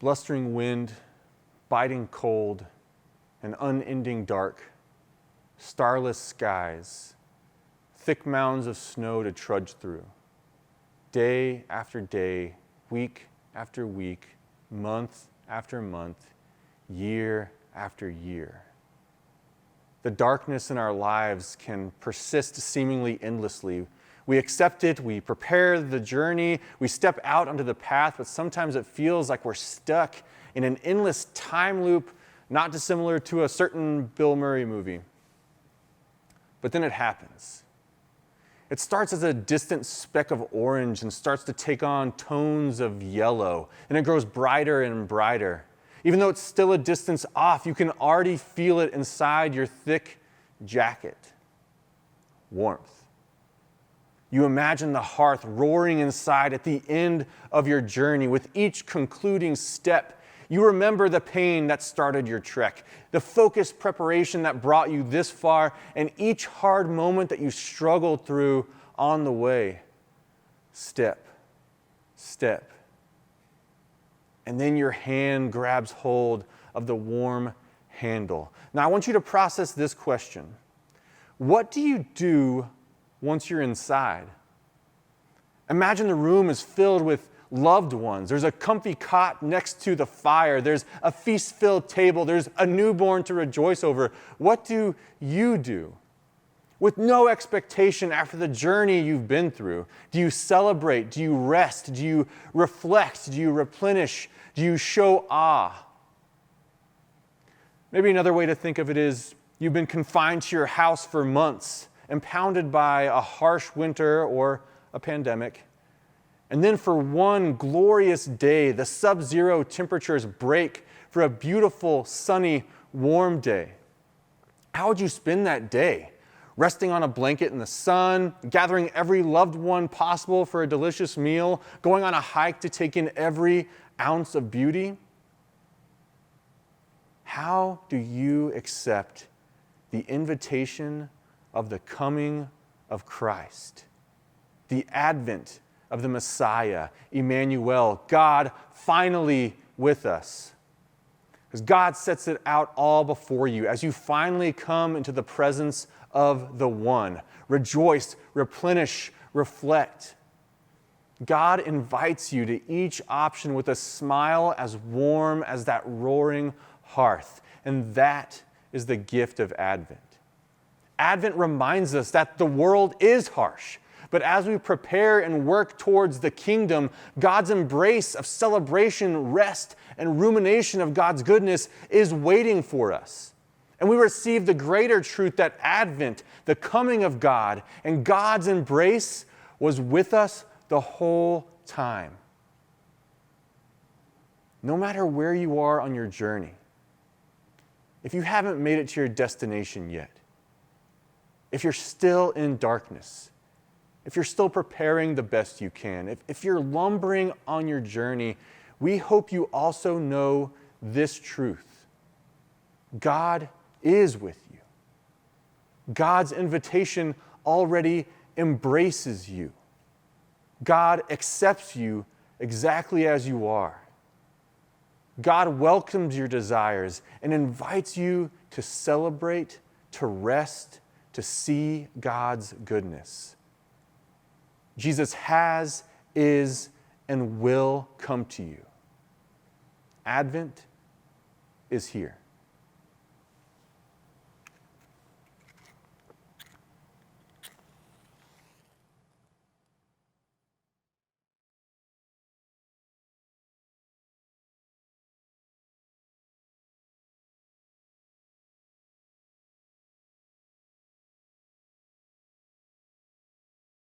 blustering wind, biting cold, an unending dark, starless skies, thick mounds of snow to trudge through. Day after day, week after week, month after month, year after year. The darkness in our lives can persist seemingly endlessly. We accept it, we prepare the journey, we step out onto the path, but sometimes it feels like we're stuck in an endless time loop, not dissimilar to a certain Bill Murray movie. But then it happens. It starts as a distant speck of orange and starts to take on tones of yellow, and it grows brighter and brighter. Even though it's still a distance off, you can already feel it inside your thick jacket. Warmth. You imagine the hearth roaring inside at the end of your journey. With each concluding step, you remember the pain that started your trek, the focused preparation that brought you this far, and each hard moment that you struggled through on the way. Step, step. And then your hand grabs hold of the warm handle. Now I want you to process this question. What do you do once you're inside? Imagine the room is filled with loved ones. There's a comfy cot next to the fire. There's a feast-filled table. There's a newborn to rejoice over. What do you do? With no expectation after the journey you've been through, do you celebrate? Do you rest? Do you reflect? Do you replenish? Do you show awe? Maybe another way to think of it is you've been confined to your house for months, impounded by a harsh winter or a pandemic. And then for one glorious day, the sub-zero temperatures break for a beautiful, sunny, warm day. How would you spend that day? Resting on a blanket in the sun, gathering every loved one possible for a delicious meal, going on a hike to take in every ounce of beauty? How do you accept the invitation of the coming of Christ, the advent of the Messiah, Emmanuel, God finally with us? Because God sets it out all before you as you finally come into the presence of the One. Rejoice, replenish, reflect. God invites you to each option with a smile as warm as that roaring hearth. And that is the gift of Advent. Advent reminds us that the world is harsh. But as we prepare and work towards the kingdom, God's embrace of celebration, rest, and rumination of God's goodness is waiting for us. And we receive the greater truth that Advent, the coming of God, and God's embrace was with us the whole time. No matter where you are on your journey, if you haven't made it to your destination yet, if you're still in darkness, if you're still preparing the best you can, if you're lumbering on your journey, we hope you also know this truth. God is with you. God's invitation already embraces you. God accepts you exactly as you are. God welcomes your desires and invites you to celebrate, to rest, to see God's goodness. Jesus has, is, and will come to you. Advent is here.